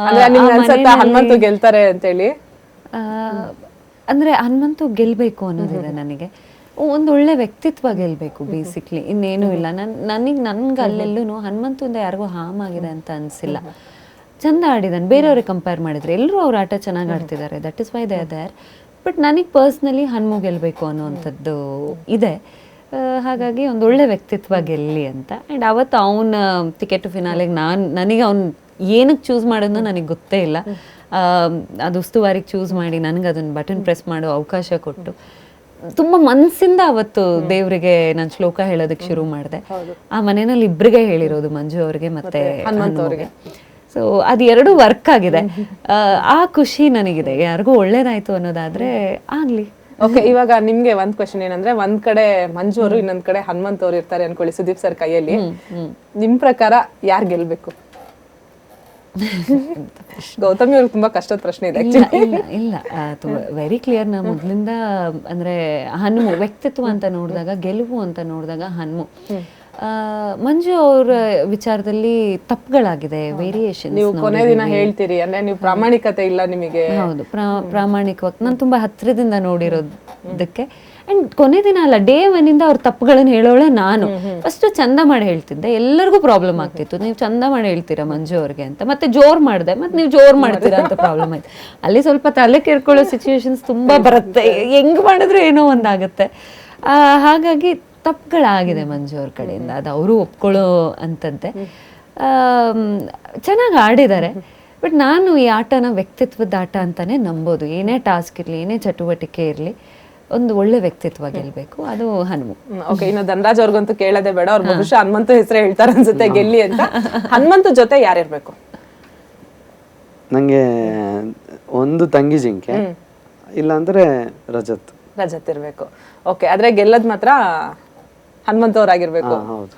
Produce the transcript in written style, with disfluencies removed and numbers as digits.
ಅಂದ್ರೆ ನಿಮ್ಗೆ ಅನ್ಸುತ್ತಾ ಹನುಮಂತು ಗೆಲ್ತಾರೆ ಅಂತೇಳಿ? ಆ, ಅಂದ್ರೆ ಹನುಮಂತು ಗೆಲ್ಬೇಕು ಅನ್ನೋದಿದೆ ನನಗೆ. ಒಂದು ಒಳ್ಳೆ ವ್ಯಕ್ತಿತ್ವ ಗೆಲ್ಬೇಕು ಬೇಸಿಕ್ಲಿ, ಇನ್ನೇನು ಇಲ್ಲ. ನನ್ಗೆ ಅಲ್ಲೆಲ್ಲೂ ಹನುಮಂತುಂದ ಯಾರಿಗೂ ಹಾಮ್ ಆಗಿದೆ ಅಂತ ಅನ್ಸಿಲ್ಲ. ಚಂದ ಆಡಿದಾನೆ, ಬೇರೆಯವ್ರಿಗೆ ಕಂಪೇರ್ ಮಾಡಿದ್ರೆ ಎಲ್ಲರೂ ಅವ್ರ ಆಟ ಚೆನ್ನಾಗಿ ಆಡ್ತಿದ್ದಾರೆ, that is why they are there. But ನನಗೆ ಪರ್ಸ್ನಲಿ ಹನುಮು ಗೆಲ್ಬೇಕು ಅನ್ನುವಂಥದ್ದು ಇದೆ. ಹಾಗಾಗಿ ಒಂದು ಒಳ್ಳೆ ವ್ಯಕ್ತಿತ್ವ ಗೆಲ್ಲಿ ಅಂತ. ಆ್ಯಂಡ್ ಅವತ್ತು ಅವನ ಟಿಕೆಟ್ ಫಿನಾಲೆಗೆ ನನಗೆ ಅವ್ನು ಏನಕ್ಕೆ ಚೂಸ್ ಮಾಡೋದು ನನಗೆ ಗೊತ್ತೇ ಇಲ್ಲ. ಅದು ಉಸ್ತುವಾರಿಗೆ ಚೂಸ್ ಮಾಡಿ ನನಗೆ ಅದನ್ನು ಬಟನ್ ಪ್ರೆಸ್ ಮಾಡೋ ಅವಕಾಶ ಕೊಟ್ಟು ತುಂಬ ಮನಸ್ಸಿಂದ ಅವತ್ತು ದೇವರಿಗೆ ನಾನು ಶ್ಲೋಕ ಹೇಳೋದಕ್ಕೆ ಶುರು ಮಾಡಿದೆ. ಆ ಮನೆಯಲ್ಲಿ ಇಬ್ಬರಿಗೆ ಹೇಳಿರೋದು, ಮಂಜು ಅವ್ರಿಗೆ ಮತ್ತೆ ಹನುಮಂತವ್ರಿಗೆ. ಸೊ ಅದು ಎರಡು ವರ್ಕ್ ಆಗಿದೆ. ಆ ಖುಷಿ ನನಗಿದೆ. ಯಾರಿಗೂ ಒಳ್ಳೇದಾಯ್ತು ಅನ್ನೋದಾದ್ರೆ ಆಗ್ಲಿ. ಓಕೆ, ಇವಾಗ ನಿಮ್ಗೆ ಒಂದ್ ಕ್ವೆಶನ್ ಏನಂದ್ರೆ, ಒಂದ್ ಕಡೆ ಮಂಜು ಅವರು, ಇನ್ನೊಂದ್ ಕಡೆ ಹನುಮಂತ್ ಅವ್ರು ಇರ್ತಾರೆ ಅನ್ಕೊಳ್ಳಿ ಸುದೀಪ್ ಸರ್ ಕೈಯಲ್ಲಿ. ನಿಮ್ ಪ್ರಕಾರ ಯಾರು ಗೆಲ್ಬೇಕು? ಗೌತಮಿ ಅವ್ರಿಗೆ ತುಂಬಾ ಕಷ್ಟದ ಪ್ರಶ್ನೆ ಇದೆ. ಇಲ್ಲ, ವೆರಿ ಕ್ಲಿಯರ್. ನಾ ಮೊದ್ಲಿಂದ ಅಂದ್ರೆ ಹನುಮು ವ್ಯಕ್ತಿತ್ವ ಅಂತ ನೋಡಿದಾಗ, ಗೆಲುವು ಅಂತ ನೋಡಿದಾಗ ಹನುಮು. ಮಂಜು ಅವ್ರ ವಿಚಾರದಲ್ಲಿ ತಪ್ಪುಗಳಾಗಿದೆ, ವೇರಿಯೇಷನ್. ನೀವು ಕೊನೆ ದಿನ ಹೇಳ್ತೀರಿ ಅಂದ್ರೆ ನೀವು ಪ್ರಾಮಾಣಿಕತೆ ಇಲ್ಲ ನಿಮಗೆ. ಹೌದು, ಪ್ರಾಮಾಣಿಕವಾಗಿ ನಾನು ತುಂಬಾ ಹತ್ತಿರದಿಂದ ನೋಡಿರೋದಕ್ಕೆ. ಅಂಡ್ ಕೊನೆ ದಿನ ಅಲ್ಲ, ಡೇ ಒನ್ ಇಂದ ಅವ್ರ ತಪ್ಪುಗಳನ್ನ ಹೇಳೋಳೆ ನಾನು. ಫಸ್ಟ್ ಚಂದ ಮಾಡಿ ಹೇಳ್ತಿದ್ದೆ, ಎಲ್ಲರಿಗೂ ಪ್ರಾಬ್ಲಮ್ ಆಗ್ತಿತ್ತು. ನೀವು ಚಂದ ಮಾಡಿ ಹೇಳ್ತೀರಾ ಮಂಜು ಅವ್ರಿಗೆ ಅಂತ, ಮತ್ತೆ ಜೋರ್ ಮಾಡಿದೆ, ಮತ್ತೆ ನೀವು ಜೋರ್ ಮಾಡ್ತೀರಾ ಅಂತ ಪ್ರಾಬ್ಲಮ್ ಆಯ್ತು. ಅಲ್ಲಿ ಸ್ವಲ್ಪ ತಲೆ ಕೆರ್ಕೊಳ್ಳೋ ಸಿಚುವೇಶನ್ಸ್ ತುಂಬಾ ಬರುತ್ತೆ, ಹೆಂಗ್ ಮಾಡಿದ್ರು ಏನೋ ಒಂದಾಗತ್ತೆ. ಹಾಗಾಗಿ ತಪ್ಪುಗಳಾಗಿದೆ ಮಂಜು ಅವ್ರ ಕಡೆಯಿಂದ, ಅದು ಅವರು ಒಪ್ಕೊಳ್ಳೋ ಅಂಥದ್ದೇ. ಚೆನ್ನಾಗಿ ಆಡಿದ್ದಾರೆ. ಬಟ್ ನಾನು ಈ ಆಟನ ವ್ಯಕ್ತಿತ್ವದ ಆಟ ಅಂತಾನೆ ನಂಬೋದು. ಏನೇ ಟಾಸ್ಕ್ ಇರಲಿ, ಏನೇ ಚಟುವಟಿಕೆ ಇರಲಿ, ಒಂದು ಒಳ್ಳೆ ವ್ಯಕ್ತಿತ್ವ ಗೆಲ್ಬೇಕು, ಅದು ಹನುಮು. ಓಕೆ, ಇನ್ನು ಧನರಾಜ್ ಅವ್ರಿಗಂತೂ ಕೇಳೋದೇ ಬೇಡ, ಅವ್ರ ಬಹುಶಃ ಹನುಮಂತು ಹೆಸರೇ ಹೇಳ್ತಾರೆ ಅನ್ಸುತ್ತೆ ಗೆಲ್ಲಿ ಅಂತ. ಹನುಮಂತು ಜೊತೆ ಯಾರಿರ್ಬೇಕು? ನಂಗೆ ಒಂದು ತಂಗಿ ಜಿಂಕೆ, ಇಲ್ಲಾಂದ್ರೆ ರಜತ್ ಇರ್ಬೇಕು. ಓಕೆ, ಆದ್ರೆ ಗೆಲ್ಲದ್ ಮಾತ್ರ ಹನುಮಂತ ಅವ್ರಾಗಿರ್ಬೇಕು. ಹೌದು.